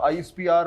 ISPR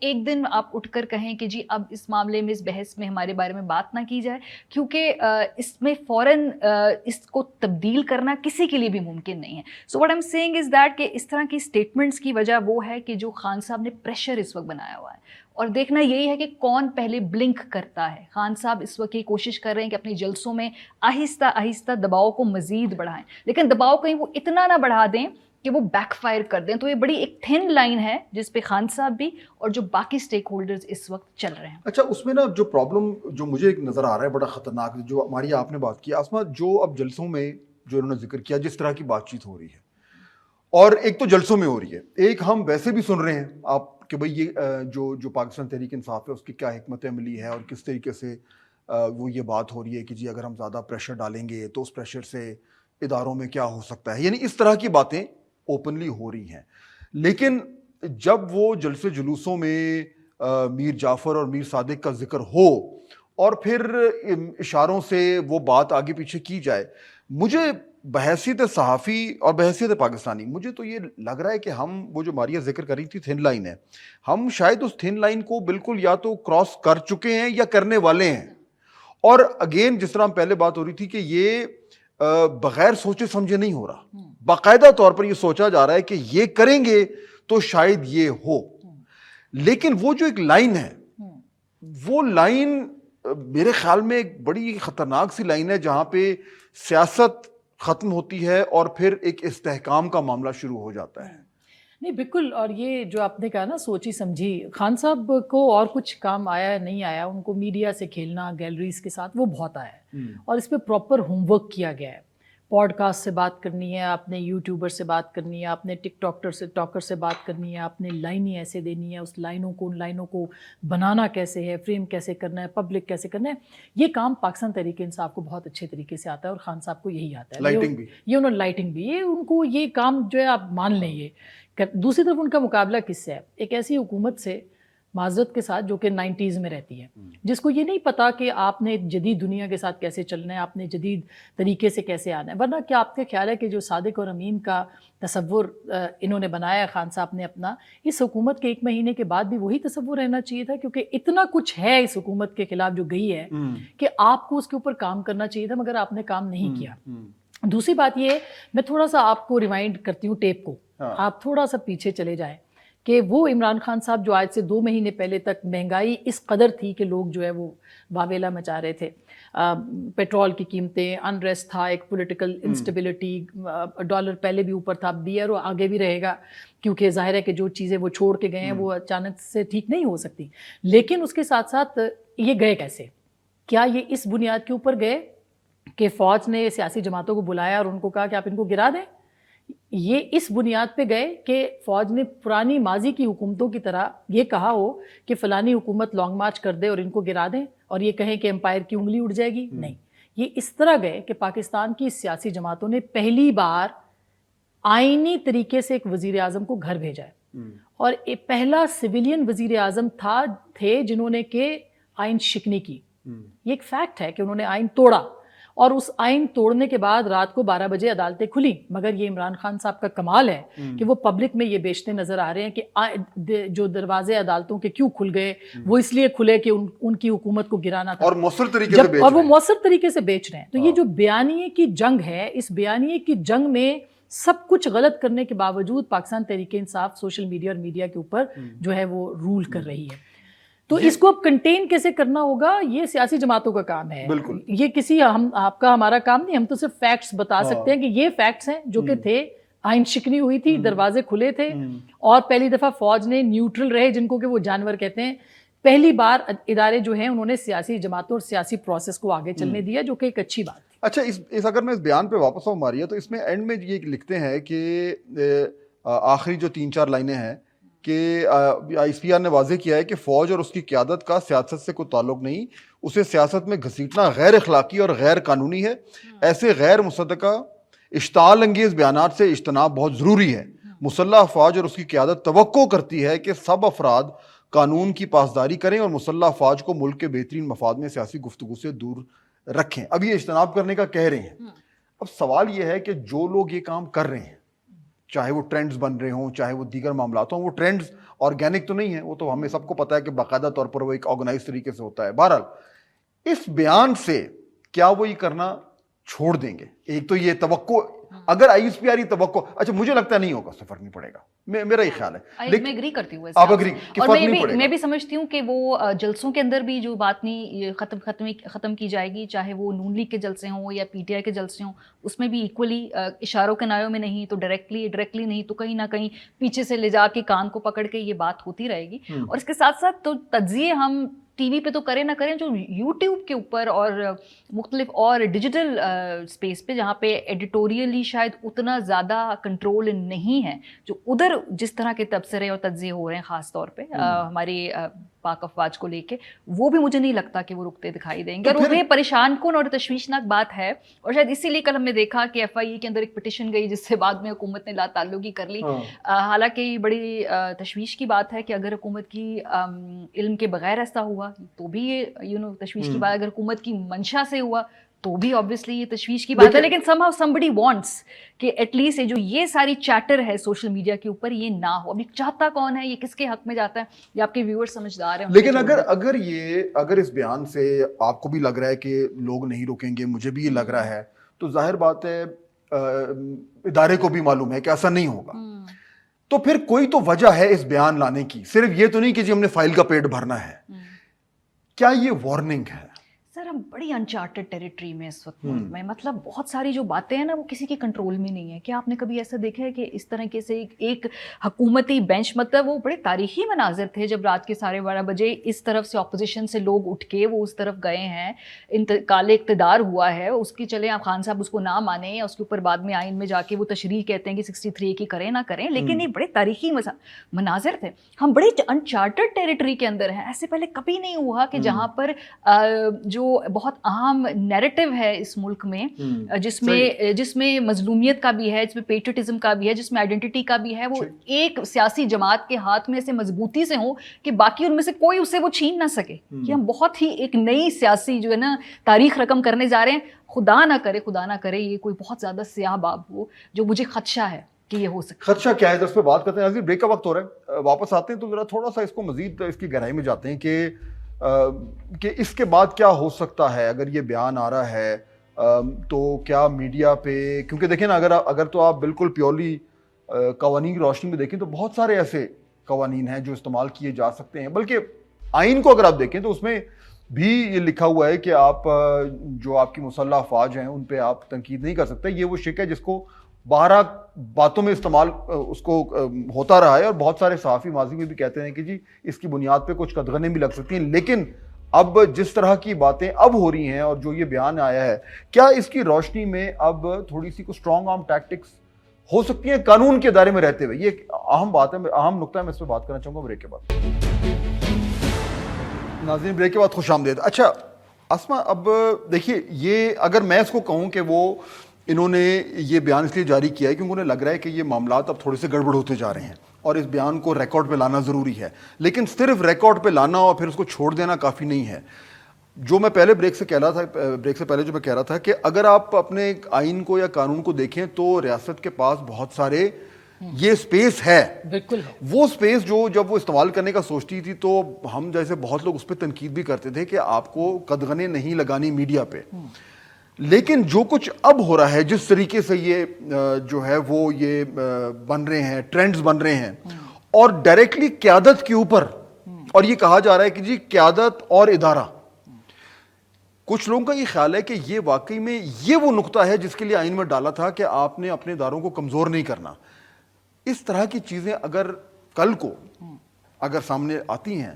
ایک دن آپ اٹھ کر کہیں کہ جی اب اس معاملے میں اس بحث میں ہمارے بارے میں بات نہ کی جائے، کیونکہ اس میں فوراً اس کو تبدیل کرنا کسی کے لیے بھی ممکن نہیں ہے. So what I am saying is that کہ اس طرح کی اسٹیٹمنٹس کی وجہ وہ ہے کہ جو خان صاحب نے پریشر اس وقت بنایا ہوا ہے، اور دیکھنا یہی ہے کہ کون پہلے بلنک کرتا ہے. خان صاحب اس وقت یہ کوشش کر رہے ہیں کہ اپنی جلسوں میں آہستہ آہستہ دباؤ کو مزید بڑھائیں، لیکن دباؤ کہیں وہ اتنا نہ بڑھا دیں کہ وہ بیک فائر کر دیں. تو یہ بڑی ایک تھن لائن ہے جس پہ خان صاحب بھی اور جو باقی سٹیک ہولڈرز اس وقت چل رہے ہیں. اچھا، اس میں نا جو پرابلم جو مجھے ایک نظر آ رہا ہے بڑا خطرناک، جو ہماری آپ نے بات کی آسما، جو اب جلسوں میں جو انہوں نے ذکر کیا جس طرح کی بات چیت ہو رہی ہے، اور ایک تو جلسوں میں ہو رہی ہے، ایک ہم ویسے بھی سن رہے ہیں آپ کہ بھئی یہ جو پاکستان تحریک انصاف ہے اس کی کیا حکمت عملی ہے اور کس طریقے سے وہ یہ بات ہو رہی ہے کہ جی اگر ہم زیادہ پریشر ڈالیں گے تو اس پریشر سے اداروں میں کیا ہو سکتا ہے، یعنی اس طرح کی باتیں اوپنلی ہو رہی ہیں. لیکن جب وہ جلسے جلوسوں میں میر جعفر اور میر صادق کا ذکر ہو اور پھر اشاروں سے وہ بات آگے پیچھے کی جائے، مجھے بحیثیت صحافی اور بحیثیت پاکستانی مجھے تو یہ لگ رہا ہے کہ ہم وہ جو ماریہ ذکر کر رہی تھی تھن لائن ہے، ہم شاید اس تھن لائن کو بالکل یا تو کراس کر چکے ہیں یا کرنے والے ہیں. اور اگین جس طرح ہم پہلے بات ہو رہی تھی کہ یہ بغیر سوچے سمجھے نہیں ہو رہا، باقاعدہ طور پر یہ سوچا جا رہا ہے کہ یہ کریں گے تو شاید یہ ہو. لیکن وہ جو ایک لائن ہے، وہ لائن میرے خیال میں ایک بڑی خطرناک سی لائن ہے جہاں پہ سیاست ختم ہوتی ہے اور پھر ایک استحکام کا معاملہ شروع ہو جاتا ہے. نہیں بالکل، اور یہ جو آپ نے کہا نا سوچی سمجھی، خان صاحب کو اور کچھ کام آیا نہیں آیا، ان کو میڈیا سے کھیلنا گیلریز کے ساتھ وہ بہت آیا ہے، اور اس پہ پراپر ہوم ورک کیا گیا ہے. پوڈ کاسٹ سے بات کرنی ہے آپ نے، یوٹیوبر سے بات کرنی ہے آپ نے، ٹک ٹاکر سے بات کرنی ہے آپ نے، لائنیں ایسے دینی ہے، اس ان لائنوں کو بنانا کیسے ہے، فریم کیسے کرنا ہے، پبلک کیسے کرنا ہے. یہ کام پاکستان تحریک انصاف کو بہت اچھے طریقے سے آتا ہے، اور خان صاحب کو یہی آتا ہے. یہ انہوں نے لائٹنگ بھی، یہ ان کو یہ کام جو ہے آپ مان لیں. یہ دوسری طرف ان کا مقابلہ کس سے ہے؟ ایک ایسی حکومت سے، معذرت کے ساتھ، جو کہ 90s میں رہتی ہے، جس کو یہ نہیں پتا کہ آپ نے جدید دنیا کے ساتھ کیسے چلنا ہے، آپ نے جدید طریقے سے کیسے آنا ہے. ورنہ کیا آپ کا خیال ہے کہ جو صادق اور امین کا تصور انہوں نے بنایا خان صاحب نے اپنا، اس حکومت کے 1 مہینے کے بعد بھی وہی تصور رہنا چاہیے تھا؟ کیونکہ اتنا کچھ ہے اس حکومت کے خلاف جو گئی ہے کہ آپ کو اس کے اوپر کام کرنا چاہیے تھا، مگر آپ نے کام نہیں کیا. دوسری بات یہ ہے، میں تھوڑا سا آپ کو ریمائنڈ کرتی ہوں ٹیپ کو، آپ تھوڑا سا پیچھے چلے جائیں کہ وہ عمران خان صاحب جو آج سے 2 مہینے پہلے تک مہنگائی اس قدر تھی کہ لوگ جو ہے وہ واویلا مچا رہے تھے، پیٹرول کی قیمتیں، انریسٹ تھا، ایک پولیٹیکل انسٹیبلٹی، ڈالر پہلے بھی اوپر تھا، بیئر آگے بھی رہے گا، کیونکہ ظاہر ہے کہ جو چیزیں وہ چھوڑ کے گئے ہیں وہ اچانک سے ٹھیک نہیں ہو سکتی. لیکن اس کے ساتھ ساتھ یہ گئے کیسے؟ کیا یہ اس بنیاد کے اوپر گئے کہ فوج نے سیاسی جماعتوں کو بلایا اور ان کو کہا کہ آپ ان کو گرا دیں؟ یہ اس بنیاد پہ گئے کہ فوج نے پرانی ماضی کی حکومتوں کی طرح یہ کہا ہو کہ فلانی حکومت لانگ مارچ کر دے اور ان کو گرا دیں، اور یہ کہیں کہ امپائر کی انگلی اٹھ جائے گی؟ نہیں، یہ اس طرح گئے کہ پاکستان کی سیاسی جماعتوں نے پہلی بار آئینی طریقے سے ایک وزیر اعظم کو گھر بھیجا ہے، اور پہلا سویلین وزیر اعظم تھے جنہوں نے کہ آئین شکنی کی. یہ ایک فیکٹ ہے کہ انہوں نے آئین توڑا، اور اس آئین توڑنے کے بعد رات کو 12 بجے عدالتیں کھلی. مگر یہ عمران خان صاحب کا کمال ہے کہ وہ پبلک میں یہ بیچتے نظر آ رہے ہیں کہ جو دروازے عدالتوں کے کیوں کھل گئے، وہ اس لیے کھلے کہ ان کی حکومت کو گرانا تھا، اور مؤثر طریقے سے بیچ رہے ہیں، اور وہ مؤثر طریقے سے بیچ رہے ہیں. تو یہ جو بیانیے کی جنگ ہے، اس بیانیے کی جنگ میں سب کچھ غلط کرنے کے باوجود پاکستان تحریک انصاف سوشل میڈیا اور میڈیا کے اوپر جو ہے وہ رول کر رہی ہے. تو اس کو اب کنٹین کیسے کرنا ہوگا، یہ سیاسی جماعتوں کا کام ہے. یہ کسی آپ کا ہمارا کام نہیں. ہم تو صرف فیکٹس بتا سکتے ہیں کہ یہ فیکٹس ہیں جو کہ تھے. آئین شکنی ہوئی تھی، دروازے کھلے تھے، اور پہلی دفعہ فوج نے نیوٹرل رہے، جن کو کہ وہ جانور کہتے ہیں. پہلی بار ادارے جو ہیں انہوں نے سیاسی جماعتوں اور سیاسی پروسیس کو آگے چلنے دیا، جو کہ ایک اچھی بات تھی. اچھا، اس اگر میں اس بیان پہ واپس آؤں ماریہ، تو اس میں اینڈ میں یہ لکھتے ہیں کہ آخری جو 3-4 لائنیں ہیں کہ ایس پی آر نے واضح کیا ہے کہ فوج اور اس کی قیادت کا سیاست سے کوئی تعلق نہیں، اسے سیاست میں گھسیٹنا غیر اخلاقی اور غیر قانونی ہے. ایسے غیر مصدقہ اشتعال انگیز بیانات سے اجتناب بہت ضروری ہے. مسلح افواج اور اس کی قیادت توقع کرتی ہے کہ سب افراد قانون کی پاسداری کریں اور مسلح افواج کو ملک کے بہترین مفاد میں سیاسی گفتگو سے دور رکھیں. اب یہ اجتناب کرنے کا کہہ رہے ہیں. اب سوال یہ ہے کہ جو لوگ یہ کام کر رہے ہیں چاہے وہ ٹرینڈز بن رہے ہوں, چاہے وہ دیگر معاملات ہوں, وہ ٹرینڈز آرگینک تو نہیں ہیں, وہ تو ہمیں سب کو پتہ ہے کہ باقاعدہ طور پر وہ ایک آرگنائز طریقے سے ہوتا ہے. بہرحال اس بیان سے کیا وہ یہ کرنا چھوڑ دیں گے؟ ایک تو یہ توقع, اگر آئی ایس پی آر توقع, اچھا مجھے لگتا نہیں ہوگا, اس سے فرق نہیں پڑے گا, میرا یہ خیال ہے. میں اگری کرتی ہوں, آپ اگری کہ فرق نہیں پڑے گا؟ میں بھی سمجھتی ہوں کہ وہ جلسوں کے اندر بھی جو بات نہیں ختم کی جائے گی, چاہے وہ نون لیگ کے جلسے ہوں یا پی ٹی آئی کے جلسے ہوں, اس میں بھی ایکولی اشاروں کے نایوں میں نہیں تو ڈائریکٹلی نہیں تو کہیں نہ کہیں پیچھے سے لے جا کے کان کو پکڑ کے یہ بات ہوتی رہے گی. اور اس کے ساتھ ساتھ تو تجزیے ہم ٹی وی پہ تو کریں نہ کریں, جو یوٹیوب کے اوپر اور مختلف اور ڈیجیٹل اسپیس پہ جہاں پہ ایڈیٹوریلی شاید اتنا زیادہ کنٹرول نہیں ہے, جو ادھر جس طرح کے تبصرے اور تجزیے ہو رہے ہیں خاص طور پہ ہماری پاک افواج کو لے کے, وہ بھی مجھے نہیں لگتا کہ وہ رکتے دکھائی دیں گے. اور وہ پریشان کن اور تشویشناک بات ہے, اور شاید اسی لیے کل ہم نے دیکھا کہ ایف آئی اے کے اندر ایک پٹیشن گئی جس سے بعد میں حکومت نے لا تعلقی کر لی. حالانکہ یہ بڑی تشویش کی بات ہے کہ اگر حکومت کی علم کے بغیر ایسا ہوا تو بھی یہ تشویش کی بات, اگر حکومت کی منشا سے ہوا تو بھی obviously یہ تشویش کی بات ہے. لیکن somehow somebody wants کہ ایٹ لیسٹ جو یہ ساری چیٹر ہے سوشل میڈیا کے اوپر یہ نہ ہو. ابھی چاہتا کون ہے, یہ کس کے حق میں جاتا ہے, یہ آپ کے ویورز سمجھدار ہیں. لیکن اگر اس بیان سے آپ کو بھی لگ رہا ہے کہ لوگ نہیں رکیں گے, مجھے بھی یہ لگ رہا ہے, تو ظاہر بات ہے ادارے کو بھی معلوم ہے کہ ایسا نہیں ہوگا, تو پھر کوئی تو وجہ ہے اس بیان لانے کی, صرف یہ تو نہیں کہ جی ہم نے فائل کا پیٹ بھرنا ہے. کیا یہ وارننگ ہے؟ سر ہم بڑی انچارٹڈ ٹیریٹری میں اس وقت ملک میں, مطلب بہت ساری جو باتیں ہیں نا وہ کسی کے کنٹرول میں نہیں ہے. کیا آپ نے کبھی ایسا دیکھا ہے کہ اس طریقے سے ایک حکومتی بینچ, مطلب وہ بڑے تاریخی مناظر تھے جب رات کے 12:30 بجے اس طرف سے اپوزیشن سے لوگ اٹھ کے وہ اس طرف گئے ہیں, انتقال اقتدار ہوا ہے اس کی, چلیں آپ خان صاحب اس کو نہ مانیں یا اس کے اوپر بعد میں آئین میں جا کے وہ تشریح کہتے ہیں کہ 63 کی کریں نہ کریں, لیکن یہ بڑے تاریخی مناظر تھے. ہم بڑے انچارٹڈ ٹیریٹری کے اندر ہیں, ایسے پہلے کبھی نہیں ہوا کہ جہاں پر جو بہت اہم نیریٹو ہے اس ملک میں, جس میں مظلومیت کا بھی ہے, جس میں پیٹریٹزم کا بھی ہے, جس میں آئیڈینٹی کا بھی ہے, وہ ایک سیاسی جماعت کے ہاتھ میں سے مضبوطی سے ہوں کہ باقی ان میں سے کوئی اسے وہ چھین نہ سکے. کہ ہم بہت ہی ایک نئی سیاسی جو ہے نا تاریخ رقم کرنے جا رہے ہیں. خدا نہ کرے یہ کوئی بہت زیادہ سیاہ باب ہو, جو مجھے خدشہ ہے کہ یہ ہو سکتا ہے. خدشہ کیا ہے, اس پہ بات کرتے ہیں. عزیز بریک کا وقت ہو رہا ہے, واپس آتے ہیں تو ذرا تھوڑا سا اس کو مزید اس کی گہرائی میں جاتے ہیں کہ اس کے بعد کیا ہو سکتا ہے. اگر یہ بیان آ رہا ہے تو کیا میڈیا پہ, کیونکہ دیکھیں نا اگر تو آپ بالکل پیورلی قوانین کی روشنی میں دیکھیں تو بہت سارے ایسے قوانین ہیں جو استعمال کیے جا سکتے ہیں, بلکہ آئین کو اگر آپ دیکھیں تو اس میں بھی یہ لکھا ہوا ہے کہ آپ جو آپ کی مسلح افواج ہیں ان پہ آپ تنقید نہیں کر سکتے. یہ وہ شک ہے جس کو 12 باتوں میں استعمال اس کو ہوتا رہا ہے, اور بہت سارے صحافی ماضی میں بھی کہتے ہیں کہ جی اس کی بنیاد پہ کچھ قدغنیں بھی لگ سکتی ہیں. لیکن اب جس طرح کی باتیں اب ہو رہی ہیں اور جو یہ بیان آیا ہے, کیا اس کی روشنی میں اب تھوڑی سی کوئی اسٹرانگ آرم ٹیکٹکس ہو سکتی ہیں قانون کے دائرے میں رہتے ہوئے؟ یہ ایک اہم بات ہے, اہم نقطہ ہے, میں اس پہ بات کرنا چاہوں گا بریک کے بعد. ناظرین بریک کے بعد خوش آمدید. اچھا اسما, اب دیکھیے یہ اگر میں اس کو کہوں کہ وہ انہوں نے یہ بیان اس لیے جاری کیا ہے کیونکہ انہیں لگ رہا ہے کہ یہ معاملات اب تھوڑے سے گڑبڑ ہوتے جا رہے ہیں اور اس بیان کو ریکارڈ پہ لانا ضروری ہے, لیکن صرف ریکارڈ پہ لانا اور پھر اس کو چھوڑ دینا کافی نہیں ہے. جو میں پہلے بریک سے پہلے جو میں کہہ رہا تھا کہ اگر آپ اپنے آئین کو یا قانون کو دیکھیں تو ریاست کے پاس بہت سارے یہ سپیس ہے, بالکل وہ سپیس جو جب وہ استعمال کرنے کا سوچتی تھی تو ہم جیسے بہت لوگ اس پہ تنقید بھی کرتے تھے کہ آپ کو قدغنیں نہیں لگانی میڈیا پہ. لیکن جو کچھ اب ہو رہا ہے, جس طریقے سے یہ جو ہے وہ یہ بن رہے ہیں, ٹرینڈز بن رہے ہیں, اور ڈائریکٹلی قیادت کے اوپر, اور یہ کہا جا رہا ہے کہ جی قیادت اور ادارہ, کچھ لوگوں کا یہ خیال ہے کہ یہ واقعی میں یہ وہ نقطہ ہے جس کے لیے آئین میں ڈالا تھا کہ آپ نے اپنے اداروں کو کمزور نہیں کرنا. اس طرح کی چیزیں اگر کل کو اگر سامنے آتی ہیں,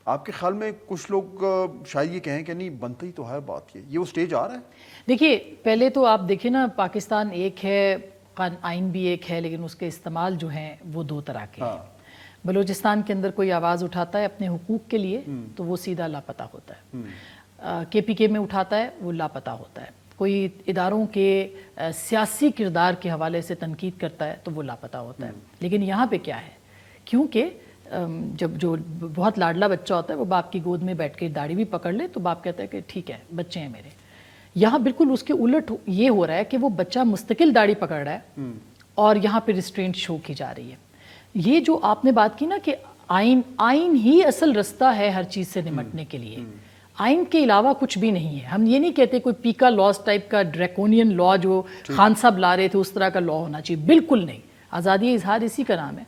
آپ کے خیال میں کچھ لوگ شاید یہ کہیں کہ نہیں بنتا ہی تو ہے بات, یہ وہ سٹیج آ رہا ہے؟ دیکھیے پہلے تو آپ دیکھیں نا, پاکستان ایک ہے, آئین بھی ایک ہے, لیکن اس کے استعمال جو ہیں وہ 2 طرح کے ہیں. بلوچستان کے اندر کوئی آواز اٹھاتا ہے اپنے حقوق کے لیے تو وہ سیدھا لاپتہ ہوتا ہے. کے پی کے میں اٹھاتا ہے وہ لاپتہ ہوتا ہے. کوئی اداروں کے سیاسی کردار کے حوالے سے تنقید کرتا ہے تو وہ لاپتہ ہوتا ہے. لیکن یہاں پہ کیا ہے, کیونکہ جب جو بہت لاڈلا بچہ ہوتا ہے وہ باپ کی گود میں بیٹھ کے داڑھی بھی پکڑ لے تو باپ کہتا ہے کہ ٹھیک ہے بچے ہیں میرے. یہاں بالکل اس کے الٹ یہ ہو رہا ہے کہ وہ بچہ مستقل داڑھی پکڑ رہا ہے اور یہاں پہ ریسٹرینٹ شو کی جا رہی ہے. یہ جو آپ نے بات کی نا کہ آئین ہی اصل رستہ ہے ہر چیز سے نمٹنے کے لیے, آئین کے علاوہ کچھ بھی نہیں ہے. ہم یہ نہیں کہتے کوئی پیکا لاز ٹائپ کا ڈریکونین لا جو خان صاحب لا رہے تھے اس طرح کا لا ہونا چاہیے, بالکل نہیں. آزادی اظہار اسی کا نام ہے.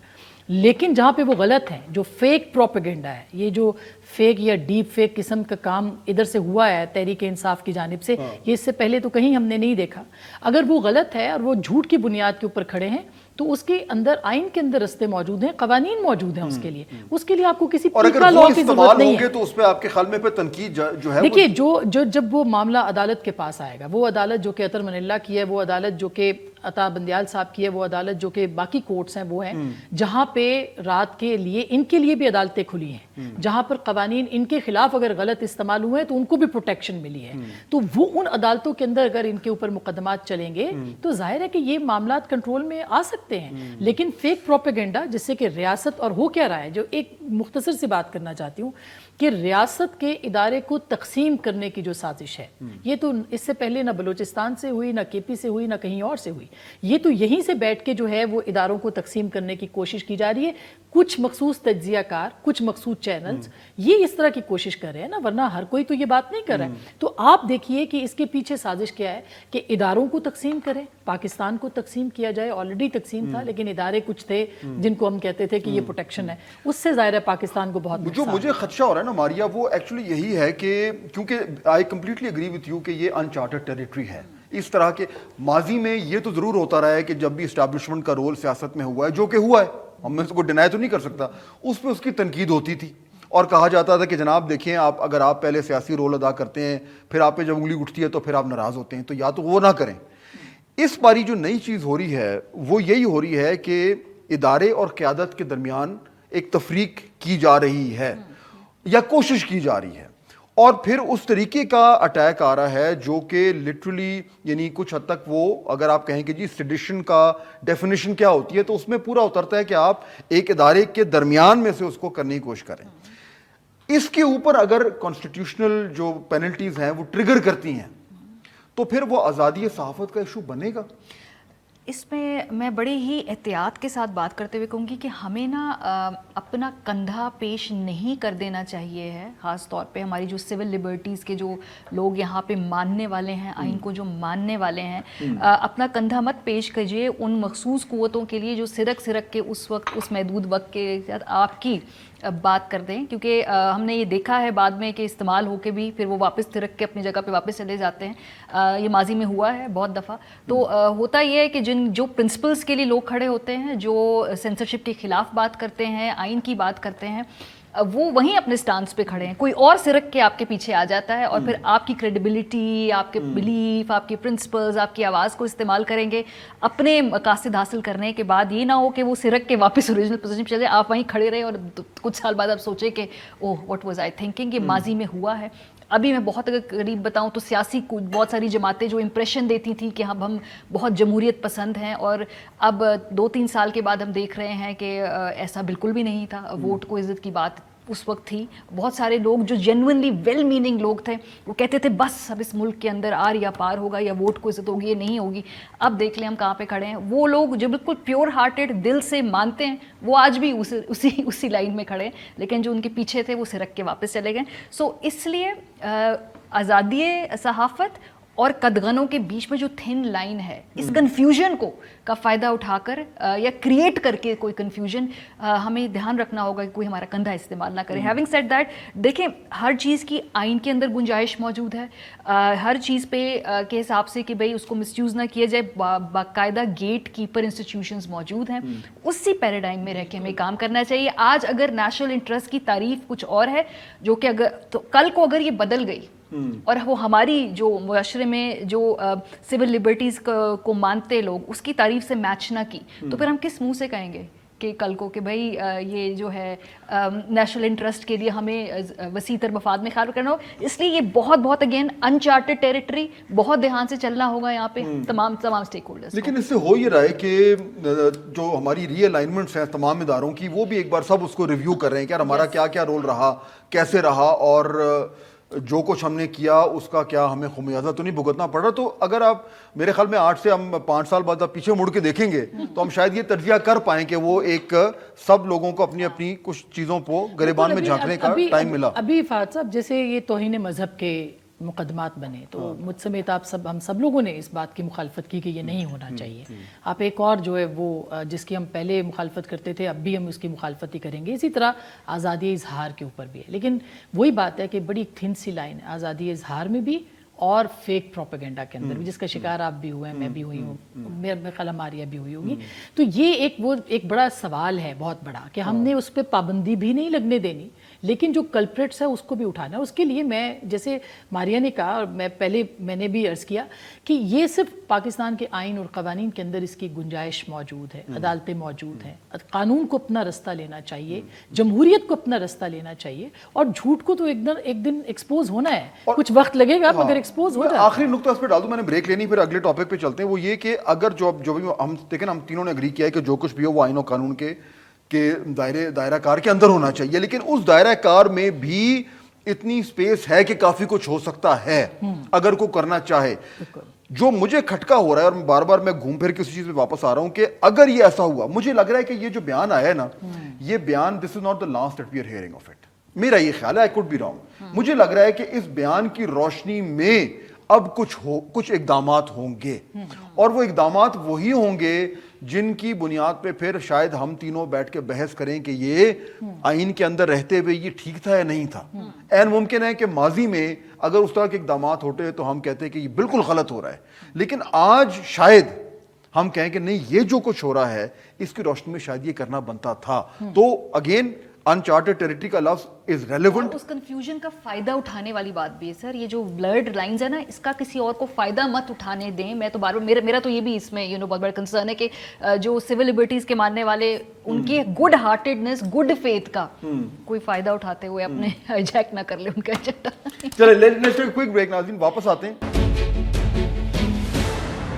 لیکن جہاں پہ وہ غلط ہے, جو فیک پروپیگنڈا ہے, یہ جو فیک یا ڈیپ فیک قسم کا کام ادھر سے ہوا ہے تحریک انصاف کی جانب سے, یہ اس سے پہلے تو کہیں ہم نے نہیں دیکھا. اگر وہ غلط ہے اور وہ جھوٹ کی بنیاد کے اوپر کھڑے ہیں تو اس کے اندر آئین کے اندر رستے موجود ہیں, قوانین موجود ہیں اس کے لیے. اس کے لیے آپ کو کسی پیکا لا کی ضرورت نہیں ہے. تو اس پہ آپ کے خیال میں پہ تنقید جو ہے دیکھیے, جو جب وہ معاملہ عدالت کے پاس آئے گا, وہ عدالت جو کہ اطہر من اللہ کی ہے, وہ عدالت جو کہ عطا بندیال صاحب کی ہے, وہ عدالت جو کہ باقی کورٹس ہیں وہ ہیں جہاں پہ رات کے لیے ان کے لیے بھی عدالتیں کھلی ہیں, جہاں پر قوانین ان کے خلاف اگر غلط استعمال ہوئے تو ان کو بھی پروٹیکشن ملی ہے. تو وہ ان عدالتوں کے اندر اگر ان کے اوپر مقدمات چلیں گے تو ظاہر ہے کہ یہ معاملات کنٹرول میں آ سکتے ہیں. لیکن فیک پروپیگنڈا جس سے کہ ریاست, اور ہو کیا رہا ہے, جو ایک مختصر سی بات کرنا چاہتی ہوں کہ ریاست کے ادارے کو تقسیم کرنے کی جو سازش ہے, یہ تو اس سے پہلے نہ بلوچستان سے ہوئی, نہ کے پی سے ہوئی, نہ کہیں اور سے ہوئی. یہ تو یہیں سے بیٹھ کے جو ہے وہ اداروں کو تقسیم کرنے کی کوشش کی جا رہی ہے. کچھ مخصوص تجزیہ کار, کچھ مخصوص چینلز یہ اس طرح کی کوشش کر رہے ہیں نا, ورنہ ہر کوئی تو یہ بات نہیں کر رہا ہے. تو آپ دیکھیے کہ اس کے پیچھے سازش کیا ہے کہ اداروں کو تقسیم کریں, پاکستان کو تقسیم کیا جائے. آلریڈی تقسیم تھا لیکن ادارے کچھ تھے جن کو ہم کہتے تھے کہ یہ پروٹیکشن ہے, اس سے ظاہر ہے پاکستان کو بہت جو مجھے خدشہ ہو رہا ہے نا ماریا, وہ ایکچولی یہی ہے کہ کیونکہ I completely agree with you کہ یہ انچارٹڈ ٹیریٹری ہے. اس طرح کے ماضی میں یہ تو ضرور ہوتا رہا ہے کہ جب بھی اسٹیبلشمنٹ کا رول سیاست میں ہوا ہے, جو کہ ہوا ہے, ہم اس کو ڈینائی تو نہیں کر سکتا, اس پہ اس کی تنقید ہوتی تھی اور کہا جاتا تھا کہ جناب دیکھیں آپ, اگر آپ پہلے سیاسی رول ادا کرتے ہیں پھر آپ پہ جب انگلی اٹھتی ہے تو پھر آپ ناراض ہوتے ہیں, تو یا تو وہ نہ کریں. اس باری جو نئی چیز ہو رہی ہے وہ یہی ہو رہی ہے کہ ادارے اور قیادت کے درمیان ایک تفریق کی جا رہی ہے یا کوشش کی جا رہی ہے, اور پھر اس طریقے کا اٹیک آ رہا ہے جو کہ لٹرلی یعنی کچھ حد تک وہ, اگر آپ کہیں کہ جی سیڈیشن کا ڈیفینیشن کیا ہوتی ہے, تو اس میں پورا اترتا ہے کہ آپ ایک ادارے کے درمیان میں سے اس کو کرنے کی کوشش کریں. اس کے اوپر اگر کانسٹیٹیوشنل جو پینلٹیز ہیں وہ ٹریگر کرتی ہیں تو پھر وہ آزادی صحافت کا ایشو بنے گا. اس میں بڑی ہی احتیاط کے ساتھ بات کرتے ہوئے کہوں گی کہ ہمیں نا اپنا کندھا پیش نہیں کر دینا چاہیے ہے, خاص طور پہ ہماری جو سول لبرٹیز کے جو لوگ یہاں پہ ماننے والے ہیں, آئین کو جو ماننے والے ہیں, اپنا کندھا مت پیش کیجیے ان مخصوص قوتوں کے لیے جو سرک کے اس وقت اس محدود وقت کے ساتھ آپ کی بات کر دیں, کیونکہ ہم نے یہ دیکھا ہے بعد میں کہ استعمال ہو کے بھی پھر وہ واپس ترک کے اپنی جگہ پہ واپس چلے جاتے ہیں. یہ ماضی میں ہوا ہے بہت دفعہ. تو ہوتا یہ ہے کہ جو پرنسپلز کے لیے لوگ کھڑے ہوتے ہیں, جو سینسرشپ کے خلاف بات کرتے ہیں, آئین کی بات کرتے ہیں, وہ وہیں اپنے سٹانس پہ کھڑے ہیں. کوئی اور سرک کے آپ کے پیچھے آ جاتا ہے اور پھر آپ کی کریڈیبلٹی, آپ کے بلیف, آپ کی پرنسپلز, آپ کی آواز کو استعمال کریں گے اپنے مقاصد حاصل کرنے کے بعد. یہ نہ ہو کہ وہ سرک کے واپس اوریجنل پوزیشن پہ چلے, آپ وہیں کھڑے رہے اور کچھ سال بعد آپ سوچیں کہ اوہ واٹ واز آئی تھنکنگ. یہ ماضی میں ہوا ہے. ابھی میں بہت اگر قریب بتاؤں تو سیاسی بہت ساری جماعتیں جو امپریشن دیتی تھیں کہ ہم بہت جمہوریت پسند ہیں, اور اب 2-3 سال کے بعد ہم دیکھ رہے ہیں کہ ایسا بالکل بھی نہیں تھا. ووٹ کو عزت کی بات اس وقت تھی. بہت سارے لوگ جو جینوئنلی ویل میننگ لوگ تھے وہ کہتے تھے بس اب اس ملک کے اندر آر یا پار ہوگا, یا ووٹ کو عزت ہوگی, یہ نہیں ہوگی. اب دیکھ لیں ہم کہاں پہ کھڑے ہیں. وہ لوگ جو بالکل پیور ہارٹیڈ دل سے مانتے ہیں وہ آج بھی اسی لائن میں کھڑے ہیں, لیکن جو ان کے پیچھے تھے وہ سرک کے واپس چلے گئے. سو اس لیے آزادی صحافت اور قدغنوں کے بیچ میں جو تھن لائن ہے, اس کنفیوژن کو کا فائدہ اٹھا کر یا کریٹ کر کے کوئی کنفیوژن ہمیں دھیان رکھنا ہوگا کہ کوئی ہمارا کندھا استعمال نہ کرے. ہیونگ سیڈ دیٹ, دیکھیں ہر چیز کی آئین کے اندر گنجائش موجود ہے, ہر چیز پہ کے حساب سے کہ بھئی اس کو مس یوز نہ کیا جائے, باقاعدہ گیٹ کیپر انسٹیٹیوشنز موجود ہیں. اسی پیراڈائم میں رہ کے ہمیں کام کرنا چاہیے. آج اگر نیشنل انٹرسٹ کی تعریف کچھ اور ہے جو کہ اگر تو کل کو اگر یہ بدل گئی اور وہ ہماری جو معاشرے میں جو سول لبرٹیز کو مانتے لوگ اس کی تعریف سے میچ نہ کی, تو پھر ہم کس منہ سے کہیں گے کہ کل کو کہ بھائی یہ جو ہے نیشنل انٹرسٹ کے لیے ہمیں وسیع تر مفاد میں خیال کرنا ہو. اس لیے یہ بہت اگین انچارٹڈ ٹیریٹری, بہت دھیان سے چلنا ہوگا یہاں پہ تمام اسٹیک ہولڈرز. لیکن اس سے ہو یہ رہا ہے کہ جو ہماری ری الائنمنٹس ہیں تمام اداروں کی, وہ بھی ایک بار سب اس کو ریویو کر رہے ہیں کہ یار ہمارا کیا کیا رول رہا, کیسے رہا, اور جو کچھ ہم نے کیا اس کا کیا ہمیں خمیازہ تو نہیں بھگتنا پڑ رہا. تو اگر آپ میرے خیال میں 8 سے ہم 5 سال بعد آپ پیچھے مڑ کے دیکھیں گے تو ہم شاید یہ تجزیہ کر پائیں کہ وہ ایک سب لوگوں کو اپنی اپنی کچھ چیزوں کو گریبان میں جھانکنے کا ٹائم ملا. ابھی فہد صاحب جیسے یہ توہین مذہب کے مقدمات بنے تو مجھ سمیت ہم سب لوگوں نے اس بات کی مخالفت کی کہ یہ نہیں ہونا چاہیے. آپ ایک اور جو ہے وہ جس کی ہم پہلے مخالفت کرتے تھے اب بھی ہم اس کی مخالفت ہی کریں گے. اسی طرح آزادی اظہار کے اوپر بھی ہے, لیکن وہی بات ہے کہ بڑی تھن سی لائن ہے آزادی اظہار میں بھی اور فیک پروپیگنڈا کے اندر بھی, جس کا شکار آپ بھی ہوئے ہیں, میں بھی ہوئی ہوں, میرے خیال ماریہ بھی ہوئی ہوگی. تو یہ ایک بڑا سوال ہے بہت بڑا کہ ہم نے اس پہ پابندی بھی نہیں لگنے دینی, لیکن جو کلپریٹس ہے اس کو بھی اٹھانا ہے. اس کے لیے میں جیسے ماریہ نے کہا اور میں نے بھی عرض کیا کہ یہ صرف پاکستان کے آئین اور قوانین کے اندر اس کی گنجائش موجود ہے, عدالتیں موجود ہیں, قانون کو اپنا رستہ لینا چاہیے, جمہوریت کو اپنا رستہ لینا چاہیے, اور جھوٹ کو تو ایک دن ایکسپوز ہونا ہے, کچھ وقت لگے گا مگر ایکسپوز ہو جائے. آخری نقطہ اس پہ ڈال دوں, میں نے بریک لینی پھر اگلے ٹاپک پہ چلتے ہیں. وہ یہ کہ اگر جو بھی ہم دیکھیں ہم تینوں نے اگری کیا ہے کہ جو کچھ بھی ہو وہ آئین و قانون کے دائرہ کار کے اندر ہونا چاہیے, لیکن اس دائرہ کار میں بھی اتنی سپیس ہے کہ کافی کچھ ہو سکتا ہے اگر کوئی کرنا چاہے. جو مجھے کھٹکا ہو رہا ہے اور بار بار میں گھوم پھر کے اسی چیز پہ واپس آ رہا ہوں کہ اگر یہ ایسا ہوا, مجھے لگ رہا ہے کہ یہ جو بیان آیا ہے نا, یہ بیان this is not the last that we are hearing of it. میرا یہ خیال ہے, آئی کوڈ بی رانگ, مجھے لگ رہا ہے کہ اس بیان کی روشنی میں اب کچھ اقدامات ہوں گے, اور وہ اقدامات وہی ہوں گے جن کی بنیاد پہ پھر شاید ہم تینوں بیٹھ کے بحث کریں کہ یہ آئین کے اندر رہتے ہوئے یہ ٹھیک تھا یا نہیں تھا. این ممکن ہے کہ ماضی میں اگر اس طرح کے اقدامات ہوتے تو ہم کہتے کہ یہ بالکل غلط ہو رہا ہے, لیکن آج شاید ہم کہیں کہ نہیں, یہ جو کچھ ہو رہا ہے اس کی روشنی میں شاید یہ کرنا بنتا تھا. تو اگین انچارٹڈ ٹیریٹری کا لفظ از ریلیونٹ. اس کنفیوژن کا فائدہ اٹھانے والی بات بھی ہے سر, یہ جو بلرڈ لائنز ہے نا, اس کا کسی اور کو فائدہ مت اٹھانے دیں. میں تو بار بار میرا تو یہ بھی اس میں بہت بڑا کنسرن ہے کہ جو سول لبرٹیز کے ماننے والے, ان کی گڈ ہارٹیڈنس, گڈ فیتھ کا کوئی فائدہ اٹھاتے ہوئے اپنے ہائیجیک نہ کر لے ان کا ایجنڈا. چلے لیٹس ٹیک کوئک بریک. ناظرین واپس آتے ہیں.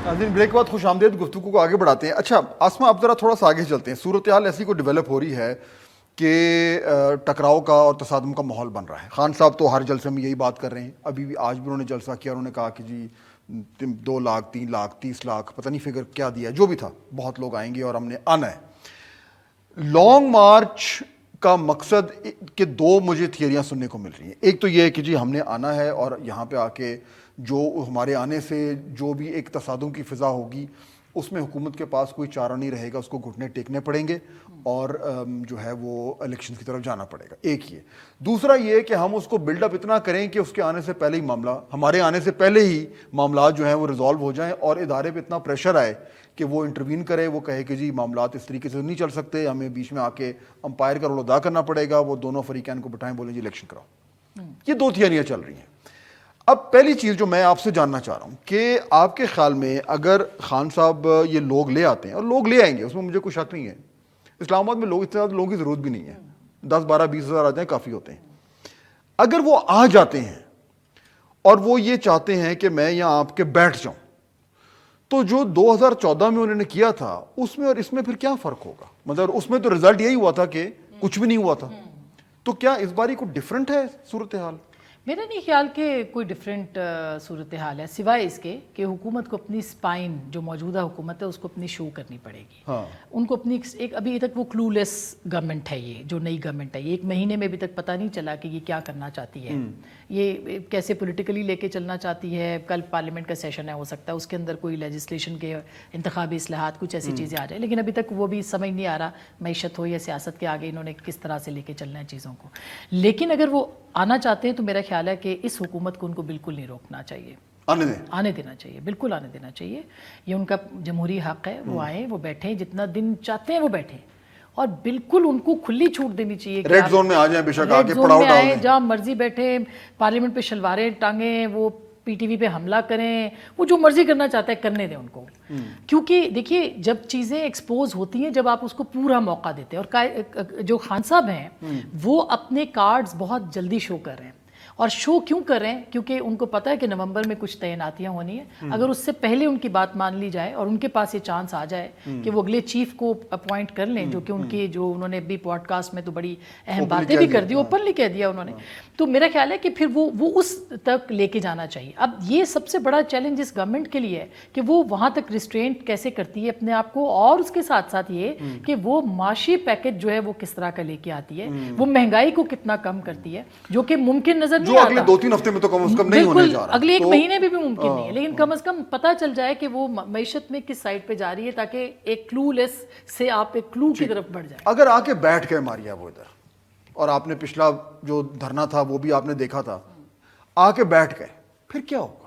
ناظرین بریک کے بعد خوش آمدید, گفتگو کو آگے بڑھاتے ہیں. اچھا آسما, اب ذرا تھوڑا سا آگے چلتے ہیں. صورتحال ایسی کو ڈیولپ ہو رہی ہے کہ ٹکراؤ کا اور تصادم کا ماحول بن رہا ہے. خان صاحب تو ہر جلسے میں یہی بات کر رہے ہیں, ابھی بھی آج بھی انہوں نے جلسہ کیا, انہوں نے کہا کہ جی 2 لاکھ 3 لاکھ 30 لاکھ پتہ نہیں فگر کیا دیا, جو بھی تھا, بہت لوگ آئیں گے اور ہم نے آنا ہے. لانگ مارچ کا مقصد کہ 2 مجھے تھیوریاں سننے کو مل رہی ہیں. ایک تو یہ ہے کہ جی ہم نے آنا ہے اور یہاں پہ آ کے جو ہمارے آنے سے جو بھی ایک تصادم کی فضا ہوگی اس میں حکومت کے پاس کوئی چارہ نہیں رہے گا, اس کو گھٹنے ٹیکنے پڑیں گے اور جو ہے وہ الیکشن کی طرف جانا پڑے گا. ایک یہ. دوسرا یہ کہ ہم اس کو بلڈ اپ اتنا کریں کہ اس کے آنے سے پہلے ہی ہمارے آنے سے پہلے ہی معاملات جو ہیں وہ ریزالو ہو جائیں, اور ادارے پہ اتنا پریشر آئے کہ وہ انٹروین کرے, وہ کہے کہ جی معاملات اس طریقے سے نہیں چل سکتے, ہمیں بیچ میں آ کے امپائر کا رول ادا کرنا پڑے گا, وہ دونوں فریقین کو بٹھائیں, بولیں جی الیکشن کراؤ. یہ 2 تھیوریاں چل رہی ہیں. اب پہلی چیز جو میں آپ سے جاننا چاہ رہا ہوں کہ آپ کے خیال میں اگر خان صاحب یہ لوگ لے آتے ہیں, اور لوگ لے آئیں گے اس میں مجھے کوئی شک نہیں ہے, اسلام آباد میں لوگ اتنے زیادہ لوگوں کی ضرورت بھی نہیں ہے, 10 12 20 ہزار آتے ہیں کافی ہوتے ہیں. اگر وہ آ جاتے ہیں اور وہ یہ چاہتے ہیں کہ میں یہاں آپ کے بیٹھ جاؤں, تو جو 2014 میں انہوں نے کیا تھا اس میں اور اس میں پھر کیا فرق ہوگا؟ مطلب اس میں تو رزلٹ یہی ہوا تھا کہ کچھ بھی نہیں ہوا تھا, تو کیا اس باری کو ڈفرینٹ ہے صورتحال؟ میرا نہیں خیال کہ کوئی ڈفرینٹ صورتحال ہے, سوائے اس کے کہ حکومت کو اپنی سپائن, جو موجودہ حکومت ہے اس کو اپنی شو کرنی پڑے گی. ان کو اپنی ایک ابھی تک وہ کلولیس گورنمنٹ ہے, یہ جو نئی گورنمنٹ ہے, یہ 1 مہینے میں ابھی تک پتہ نہیں چلا کہ یہ کیا کرنا چاہتی ہے, یہ کیسے پولیٹیکلی لے کے چلنا چاہتی ہے. کل پارلیمنٹ کا سیشن ہے, ہو سکتا ہے اس کے اندر کوئی لیجسلیشن کے انتخابی اصلاحات کچھ ایسی چیزیں آ جائیں, لیکن ابھی تک وہ بھی سمجھ نہیں آ رہا معیشت ہو یا سیاست کے آگے انہوں نے کس طرح سے لے کے چلنا ہے چیزوں کو. لیکن اگر وہ آنا چاہتے ہیں تو میرا خیال ہے کہ اس حکومت کو ان کو بالکل نہیں روکنا چاہیے, آنے دینا چاہیے, بالکل آنے دینا چاہیے. یہ ان کا جمہوری حق ہے, وہ آئیں, وہ بیٹھیں, جتنا دن چاہتے ہیں وہ بیٹھیں, اور بالکل ان کو کھلی چھوٹ دینی چاہیے. ریڈ زون میں آ جائیں, بے شک آ کے پڑاؤ ڈال دیں, جہاں مرضی بیٹھے, پارلیمنٹ پہ شلواریں ٹانگیں, وہ پی ٹی وی پہ حملہ کریں, وہ جو مرضی کرنا چاہتا ہے کرنے دیں ان کو. کیونکہ دیکھیے جب چیزیں ایکسپوز ہوتی ہیں, جب آپ اس کو پورا موقع دیتے ہیں, اور جو خان صاحب ہیں وہ اپنے کارڈز بہت جلدی شو کر رہے ہیں, اور شو کیوں کر رہے ہیں؟ کیونکہ ان کو پتہ ہے کہ نومبر میں کچھ تعیناتیاں ہونی ہیں. اگر اس سے پہلے ان کی بات مان لی جائے اور ان کے پاس یہ چانس آ جائے کہ وہ اگلے چیف کو اپوائنٹ کر لیں, جو کہ ان کی جو انہوں نے بھی پوڈ کاسٹ میں تو بڑی اہم باتیں بھی کر دی, اوپنلی کہہ دیا انہوں نے, تو میرا خیال ہے کہ پھر وہ اس تک لے کے جانا چاہیے. اب یہ سب سے بڑا چیلنج اس گورنمنٹ کے لیے ہے کہ وہ وہاں تک ریسٹرینٹ کیسے کرتی ہے اپنے آپ کو, اور اس کے ساتھ ساتھ یہ کہ وہ معاشی پیکج جو ہے وہ کس طرح کا لے کے آتی ہے, وہ مہنگائی کو کتنا کم کرتی ہے, جو کہ ممکن نظر نہیں آتا, جو اگلے 2-3 ہفتے میں تو کم از کم نہیں ہونے جا رہا, اگلے ایک مہینے بھی ممکن نہیں ہے, لیکن کم از کم پتہ چل جائے کہ وہ معیشت میں کس سائڈ پہ جا رہی ہے, تاکہ ایک کلو لیس سے آپ ایک کلو کی طرف بڑھ جائے. اگر آ کے بیٹھ گئے ماریا وہ ادھر, اور آپ نے پچھلا جو دھرنا تھا وہ بھی آپ نے دیکھا تھا, آ کے بیٹھ گئے, پھر کیا ہوگا؟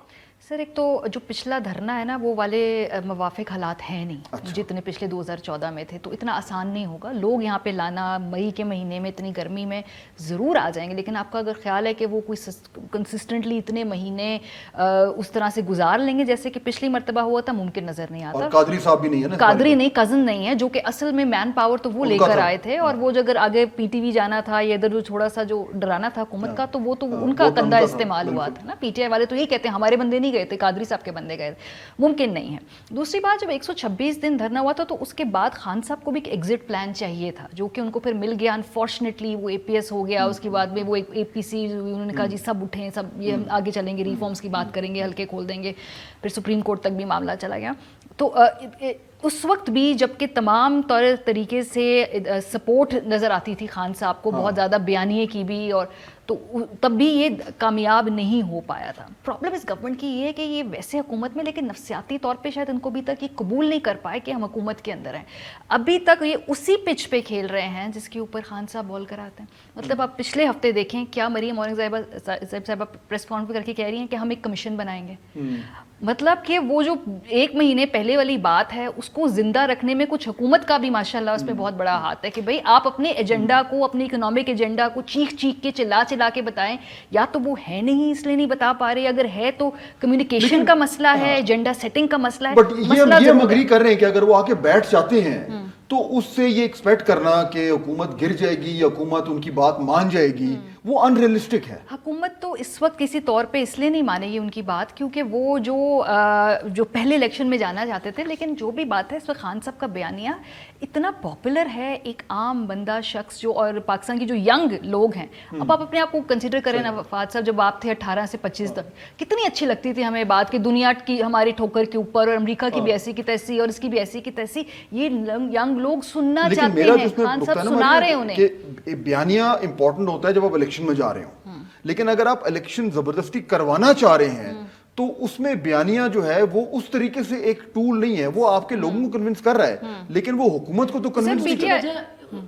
سر ایک تو جو پچھلا دھرنا ہے نا وہ والے موافق حالات ہیں نہیں جتنے پچھلے 2014 میں تھے, تو اتنا آسان نہیں ہوگا. لوگ یہاں پہ لانا مئی کے مہینے میں اتنی گرمی میں ضرور آ جائیں گے, لیکن آپ کا اگر خیال ہے کہ وہ کوئی کنسسٹنٹلی اتنے مہینے اس طرح سے گزار لیں گے جیسے کہ پچھلی مرتبہ ہوا تھا, ممکن نظر نہیں آتا. اور قادری صاحب بھی نہیں ہے نا, قادری نہیں, کزن نہیں ہے, جو کہ اصل میں مین پاور تو وہ لے کر آئے تھے, اور وہ جو اگر آگے پی ٹی وی جانا تھا یا ادھر جو تھوڑا سا جو ڈرانا تھا حکومت کا, تو وہ تو ان کا کندھا استعمال ہوا تھا نا. پی ٹی آئی والے تو یہ کہتے ہیں ہمارے بندے نہیں گئے تھے, قادری صاحب کے بندے گئے, ممکن نہیں ہے. دوسری بات, جب 126 دن دھرنا ہوا تھا تو اس کے بعد خان صاحب کو بھی ایک ایگزٹ پلان چاہیے تھا, جو کہ ان کو پھر مل گیا. انفارچونیٹلی وہ اے پی ایس ہو گیا, اس کے بعد میں وہ ایک اے پی سی, انہوں نے کہا جی سب اٹھیں, سب یہ آگے چلیں گے, ریفارمز کی بات کریں گے, ہلکے کھول دیں گے. پھر سپریم کورٹ تک بھی معاملہ چلا گیا. تو اس وقت بھی جب کہ تمام طریقے سے سپورٹ نظر آتی تھی خان صاحب کو, بہت زیادہ بیانیے کی بھی, اور تو تب بھی یہ کامیاب نہیں ہو پایا تھا. پرابلم اس گورنمنٹ کی یہ ہے کہ یہ ویسے حکومت میں, لیکن نفسیاتی طور پہ شاید ان کو ابھی تک یہ قبول نہیں کر پائے کہ ہم حکومت کے اندر ہیں. ابھی تک یہ اسی پچ پہ کھیل رہے ہیں جس کے اوپر خان صاحب بال کراتے ہیں. مطلب آپ پچھلے ہفتے دیکھیں کیا مریم اورنگزیب صاحبہ پریس کانفرنس کر کے کہہ رہی ہیں کہ ہم ایک کمیشن بنائیں گے. مطلب کہ وہ جو ایک مہینے پہلے والی بات ہے اس کو زندہ رکھنے میں کچھ حکومت کا بھی ماشاءاللہ اس میں بہت بڑا ہاتھ ہے, کہ بھئی آپ اپنے ایجنڈا کو, اپنی اکنامک ایجنڈا کو چیخ کے چلا کے بتائیں. یا تو وہ ہے نہیں اس لیے نہیں بتا پا رہے, اگر ہے تو کمیونیکیشن کا مسئلہ ہے, ایجنڈا سیٹنگ کا مسئلہ ہے. بٹ یہ ہم اگری کر رہے ہیں کہ اگر وہ آ کے بیٹھ جاتے ہیں تو اس سے یہ ایکسپیکٹ کرنا کہ حکومت گر جائے گی یا حکومت ان کی بات مان جائے گی, وہ ان ریئلسٹک ہے. حکومت تو اس وقت کسی طور پہ اس لیے نہیں مانے گی ان کی بات کیونکہ وہ جو پہلے الیکشن میں جانا چاہتے تھے. لیکن جو بھی بات ہے اس وقت خان صاحب کا بیانیہ اتنا پاپولر ہے, ایک عام بندہ شخص جو, اور پاکستان کی جو ینگ لوگ ہیں, اب آپ اپنے آپ کو کنسیڈر کریں نا وفات صاحب, جب آپ تھے 18 سے 25 تک, کتنی اچھی لگتی تھی ہمیں بات کہ دنیا کی ہماری ٹھوکر کے اوپر, اور امریکہ کی بھی ایسی کی تیسی, اور اس کی بھی ایسی کی تیسی. یہ ینگ لوگ سننا چاہتے ہیں, خان صاحب سنا رہے انہیں. کہ بیانیہ امپورٹنٹ ہوتا ہے جب آپ الیکشن میں جا رہے ہوں, لیکن اگر آپ الیکشن زبردستی کروانا چاہ رہے ہیں تو اس میں بیانیہ جو ہے وہ اس طریقے سے ایک ٹول نہیں ہے. وہ آپ کے لوگوں کو کنونس کر رہا ہے, لیکن وہ حکومت کو تو کنونس نہیں کر رہا.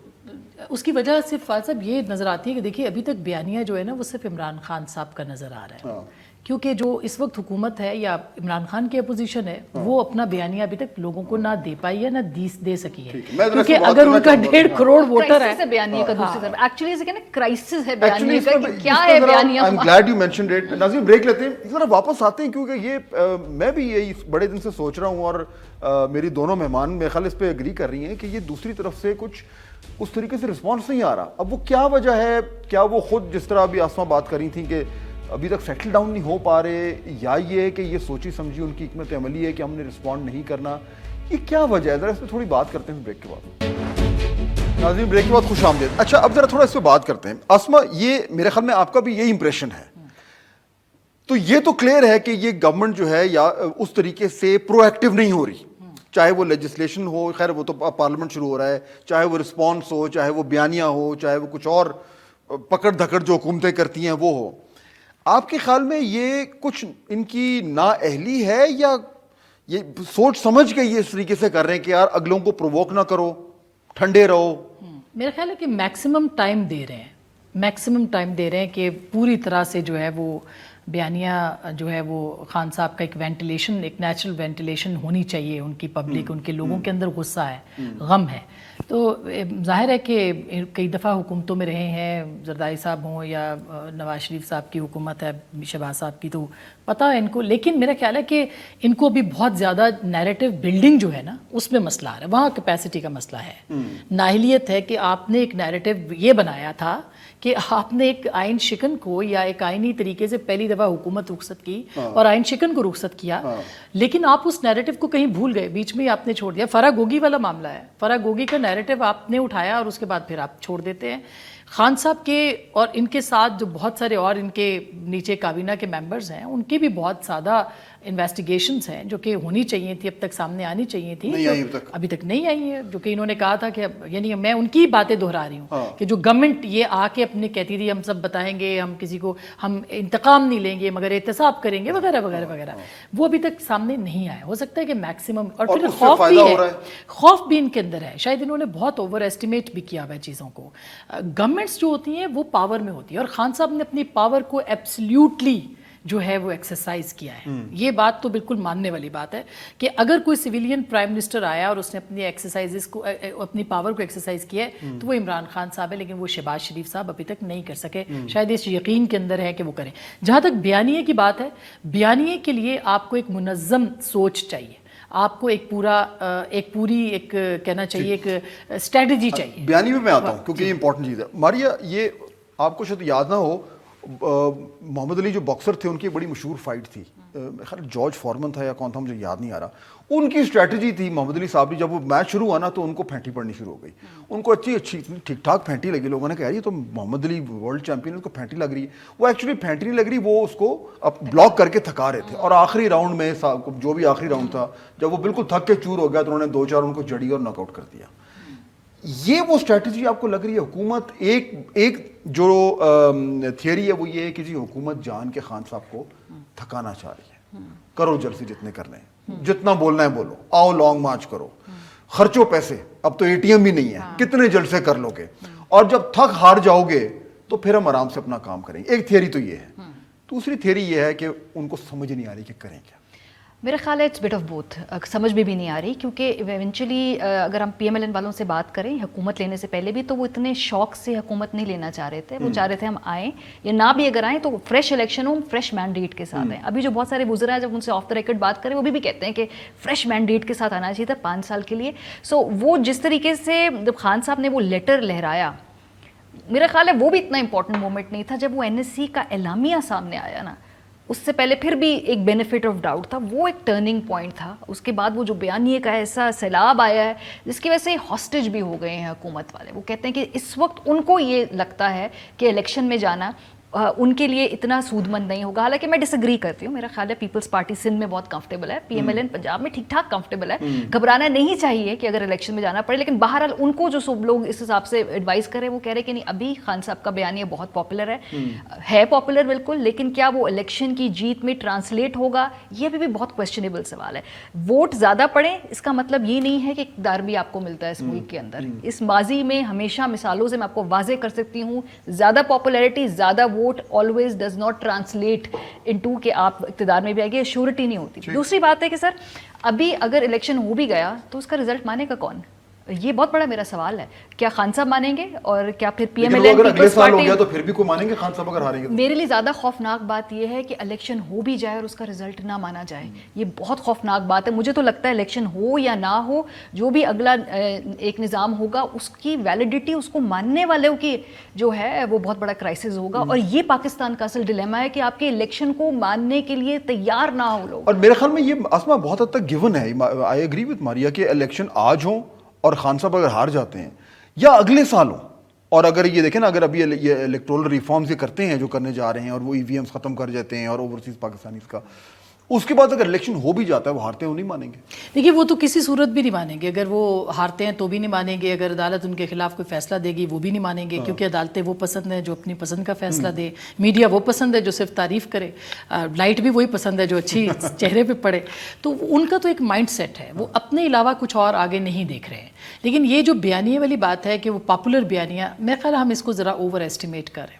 اس کی وجہ صرف فاضل صاحب یہ نظر آتی ہے کہ دیکھیے ابھی تک بیانیہ جو ہے نا وہ صرف عمران خان صاحب کا نظر آ رہا ہے, کیونکہ جو اس وقت حکومت ہے یا عمران خان کی اپوزیشن ہے وہ اپنا بیانیہ ابھی تک لوگوں کو نہ دے پائی ہے, نہ دے سکی ہے. کیونکہ اگر ان کا 1.5 کروڑ ووٹر ہے, بیانیہ کا دوسری طرف ایکچولی اسے کہنا کرائسس ہے بیانیہ کا, کہ کیا ہے بیانیہ. I am glad you mentioned it. ناظرین بریک لیتے ہیں, ذرا واپس آتے ہیں کیونکہ یہ میں بھی یہی بڑے دن سے سوچ رہا ہوں, اور میری دونوں مہمان میرے خیال اس پہ اگری کر رہی ہیں کہ یہ دوسری طرف سے کچھ اس طریقے سے رسپانس نہیں آ رہا. اب وہ کیا وجہ ہے؟ کیا وہ خود جس طرح ابھی آسما بات کر رہی تھیں کہ ابھی تک سیٹل ڈاؤن نہیں ہو پا رہے, یا یہ کہ یہ سوچی سمجھی ان کی حکمت عملی ہے کہ ہم نے رسپونڈ نہیں کرنا, یہ کیا وجہ ہے؟ ذرا اس پہ تھوڑی بات کرتے ہیں بریک کے بعد. ناظرین بریک کے بعد خوش آمدید. اچھا اب ذرا تھوڑا اس پہ بات کرتے ہیں. آسما, یہ میرے خیال میں آپ کا بھی یہی امپریشن ہے, تو یہ تو کلیئر ہے کہ یہ گورنمنٹ جو ہے یا اس طریقے سے پرو ایکٹیو نہیں ہو رہی, چاہے وہ لیجسلیشن ہو, خیر وہ تو پارلیمنٹ شروع ہو رہا ہے, چاہے وہ رسپانس ہو, چاہے وہ بیانیہ ہو, چاہے وہ کچھ اور پکڑ دھکڑ جو حکومتیں کرتی ہیں وہ ہو. آپ کے خیال میں یہ کچھ ان کی نااہلی ہے یا یہ سوچ سمجھ کے یہ اس طریقے سے کر رہے ہیں کہ یار اگلوں کو پرووک نہ کرو, ٹھنڈے رہو؟ میرا خیال ہے کہ میکسیمم ٹائم دے رہے ہیں کہ پوری طرح سے جو ہے وہ بیانیہ جو ہے وہ خان صاحب کا ایک وینٹیلیشن، ایک نیچرل وینٹیلیشن ہونی چاہیے، ان کی پبلک، ان کے لوگوں کے اندر غصہ ہے، غم ہے. تو ظاہر ہے کہ کئی دفعہ حکومتوں میں رہے ہیں، زرداری صاحب ہوں یا نواز شریف صاحب کی حکومت ہے، شہباز صاحب کی، تو پتہ ہے ان کو. لیکن میرا خیال ہے کہ ان کو ابھی بہت زیادہ نیریٹو بلڈنگ جو ہے نا اس میں مسئلہ آ رہا ہے، وہاں کیپیسٹی کا مسئلہ ہے. نااہلیت ہے کہ آپ نے ایک نیریٹو یہ بنایا تھا کہ آپ نے ایک آئین شکن کو یا ایک آئینی طریقے سے پہلی دفعہ حکومت رخصت کی اور آئین شکن کو رخصت کیا، لیکن آپ اس نیریٹو کو کہیں بھول گئے، بیچ میں ہی آپ نے چھوڑ دیا. فرح گوگی والا معاملہ ہے، فرح گوگی کا نیریٹو آپ نے اٹھایا اور اس کے بعد پھر آپ چھوڑ دیتے ہیں. خان صاحب کے اور ان کے ساتھ جو بہت سارے اور ان کے نیچے کابینہ کے ممبرز ہیں، ان کی بھی بہت زیادہ انویسٹیگیشنز ہیں جو کہ ہونی چاہیے تھی، اب تک سامنے آنی چاہیے تھی، ابھی تک نہیں آئی ہیں. جو کہ انہوں نے کہا تھا کہ یعنی میں ان کی باتیں دہرا رہی ہوں کہ جو گورنمنٹ یہ آ کے اپنے کہتی تھی ہم سب بتائیں گے، ہم کسی کو ہم انتقام نہیں لیں گے مگر احتساب کریں گے وغیرہ وغیرہ وغیرہ، وہ ابھی تک سامنے نہیں آیا. ہو سکتا ہے کہ میکسیمم، اور پھر خوف بھی ہے، خوف بھی ان کے اندر ہے. شاید انہوں نے بہت اوور ایسٹیمیٹ بھی کیا ہوا ہے چیزوں کو. گورنمنٹس جو ہوتی ہیں وہ پاور میں ہوتی ہے، اور خان صاحب نے اپنی پاور کو ایبسلیوٹلی جو ہے وہ ایکسرسائز کیا ہے. یہ بات تو بالکل ماننے والی بات ہے کہ اگر کوئی سویلین پرائم منسٹر آیا اور اس نے اپنی ایکسرسائزز کو، اپنی پاور کو ایکسرسائز کیا ہے تو وہ عمران خان صاحب ہے، لیکن وہ شہباز شریف صاحب ابھی تک نہیں کر سکے. شاید اس یقین کے اندر ہے کہ وہ کریں. جہاں تک بیانیے کی بات ہے، بیانیے کے لیے آپ کو ایک منظم سوچ چاہیے، آپ کو ایک پوری کہنا چاہیے ایک اسٹریٹجی چاہیے. بیانیے میں آتا ہوں کیونکہ یہ امپورٹنٹ چیز ہے. ماریا، یہ آپ کو شاید یاد نہ ہو، محمد علی جو باکسر تھے ان کی بڑی مشہور فائٹ تھی، خیر جارج فارمن تھا یا کون تھا مجھے یاد نہیں آ رہا. ان کی اسٹریٹجی تھی محمد علی صاحب کی، جب وہ میچ شروع ہوا نا تو ان کو پھینٹی پڑنی شروع ہو گئی. ان کو اچھی ٹھیک ٹھاک پھینٹی لگی. لوگوں نے کہا یہ تو محمد علی ورلڈ چیمپئن، ان کو پھینٹی لگ رہی ہے. وہ ایکچولی پھینٹی نہیں لگ رہی، وہ اس کو اب بلاک کر کے تھکا رہے تھے. اور آخری راؤنڈ میں جو بھی آخری راؤنڈ تھا، جب وہ بالکل تھک کے چور ہو گیا تو انہوں نے 2-4 ان کو جڑی اور ناک آؤٹ کر دیا. یہ وہ اسٹریٹجی آپ کو لگ رہی ہے حکومت ایک جو تھیوری ہے وہ یہ ہے کہ جی حکومت جان کے خان صاحب کو تھکانا چاہ رہی ہے، کرو جلسے جتنے کرنے ہیں، جتنا بولنا ہے بولو، آؤ لانگ مارچ کرو، خرچو پیسے، اب تو ATM بھی نہیں ہے، کتنے جلسے کر لو گے، اور جب تھک ہار جاؤ گے تو پھر ہم آرام سے اپنا کام کریں گے. ایک تھیوری تو یہ ہے. دوسری تھیوری یہ ہے کہ ان کو سمجھ نہیں آ رہی کہ کریں کیا. میرا خیال ہے اٹس بٹ آف بوتھ. سمجھ بھی نہیں آ رہی، کیونکہ ایونچولی اگر ہم PMLN والوں سے بات کریں حکومت لینے سے پہلے بھی، تو وہ اتنے شوق سے حکومت نہیں لینا چاہ رہے تھے. وہ چاہ رہے تھے ہم آئیں یا نہ بھی اگر آئیں تو فریش الیکشن ہو، فریش مینڈیٹ کے ساتھ ہیں. ابھی جو بہت سارے وزراء جب ان سے آف دا ریکارڈ بات کریں وہ بھی کہتے ہیں کہ فریش مینڈیٹ کے ساتھ آنا چاہیے تھا 5 سال کے لیے. سو وہ جس طریقے سے جب خان صاحب نے وہ لیٹر لہرایا، میرا خیال ہے وہ بھی اتنا امپورٹنٹ مومنٹ نہیں تھا. جب وہ NSC کا اعلامیہ سامنے آیا نا، اس سے پہلے پھر بھی ایک بینیفٹ آف ڈاؤٹ تھا، وہ ایک ٹرننگ پوائنٹ تھا. اس کے بعد وہ جو بیانیے کا ایسا سیلاب آیا ہے جس کی وجہ سے ہاسٹیج بھی ہو گئے ہیں حکومت والے. وہ کہتے ہیں کہ اس وقت ان کو یہ لگتا ہے کہ الیکشن میں جانا ان کے لیے اتنا سود مند نہیں ہوگا. حالانکہ میں ڈس ایگری کرتی ہوں. میرا خیال ہے پیپلز پارٹی سندھ میں بہت کمفرٹیبل ہے، PMLN پنجاب میں ٹھیک ٹھاک کمفرٹیبل ہے. گھبرانا نہیں چاہیے کہ اگر الیکشن میں جانا پڑے. لیکن بہرحال ان کو جو سب لوگ اس حساب سے ایڈوائز کرے، وہ کہہ رہے کہ نہیں ابھی خان صاحب کا بیانیہ بہت پاپولر ہے پاپولر بالکل، لیکن کیا وہ الیکشن کی جیت میں ٹرانسلیٹ ہوگا، یہ ابھی بھی بہت کویسچنیبل سوال ہے. ووٹ زیادہ پڑیں اس کا مطلب یہ نہیں ہے کہ اقتدار بھی آپ کو ملتا ہے اس ملک کے اندر. اس ماضی میں ہمیشہ مثالوں سے میں آپ کو واضح کر سکتی ہوں، زیادہ پاپولیرٹی، زیادہ vote always does not translate into کہ آپ اقتدار میں بھی آئے گے، شیورٹی نہیں ہوتی. دوسری بات ہے کہ سر ابھی اگر الیکشن ہو بھی گیا تو اس کا رزلٹ مانے گا کون؟ یہ بہت بڑا میرا سوال ہے. کیا خان صاحب مانیں گے اور کیا پھر PMLN پیپلز پارٹی؟ تو پھر بھی کوئی مانیں گے خان صاحب اگر ہاریں گے؟ میرے لیے زیادہ خوفناک بات یہ ہے کہ الیکشن ہو بھی جائے اور اس کا رزلٹ نہ مانا جائے. یہ بہت خوفناک بات ہے. مجھے تو لگتا ہے الیکشن ہو یا نہ ہو، جو بھی اگلا ایک نظام ہوگا اس کی ویلیڈیٹی، اس کو ماننے والوں کی جو ہے وہ بہت بڑا کرائسس ہوگا. اور یہ پاکستان کا اصل ڈیلیما ہے کہ آپ کے الیکشن کو ماننے کے لیے تیار نہ ہو لوگ. اور میرے خیال میں یہ اسما بہت حد تک گیون ہے. آئی ایگری وتھ ماریا کہ الیکشن آج ہوں اور خان صاحب اگر ہار جاتے ہیں یا اگلے سال ہوں، اور اگر یہ دیکھیں نا اگر ابھی یہ الیکٹورل ریفارمز یہ کرتے ہیں جو کرنے جا رہے ہیں اور وہ EVMs ختم کر جاتے ہیں اور اوورسیز پاکستانیز کا، اس کے بعد اگر الیکشن ہو بھی جاتا ہے وہ ہارتے ہیں، وہ نہیں مانیں گے. دیکھیے وہ تو کسی صورت بھی نہیں مانیں گے. اگر وہ ہارتے ہیں تو بھی نہیں مانیں گے. اگر عدالت ان کے خلاف کوئی فیصلہ دے گی وہ بھی نہیں مانیں گے، کیونکہ عدالتیں وہ پسند ہیں جو اپنی پسند کا فیصلہ دے. میڈیا وہ پسند ہے جو صرف تعریف کرے. لائٹ بھی وہی پسند ہے جو اچھی چہرے پہ پڑے. تو ان کا تو ایک مائنڈ سیٹ ہے، وہ اپنے علاوہ کچھ اور آگے نہیں دیکھ رہے ہیں. لیکن یہ جو بیانیے والی بات ہے کہ وہ پاپولر بیانیہ، میرے خیال ہم اس کو ذرا اوور ایسٹیمیٹ کر رہے ہیں.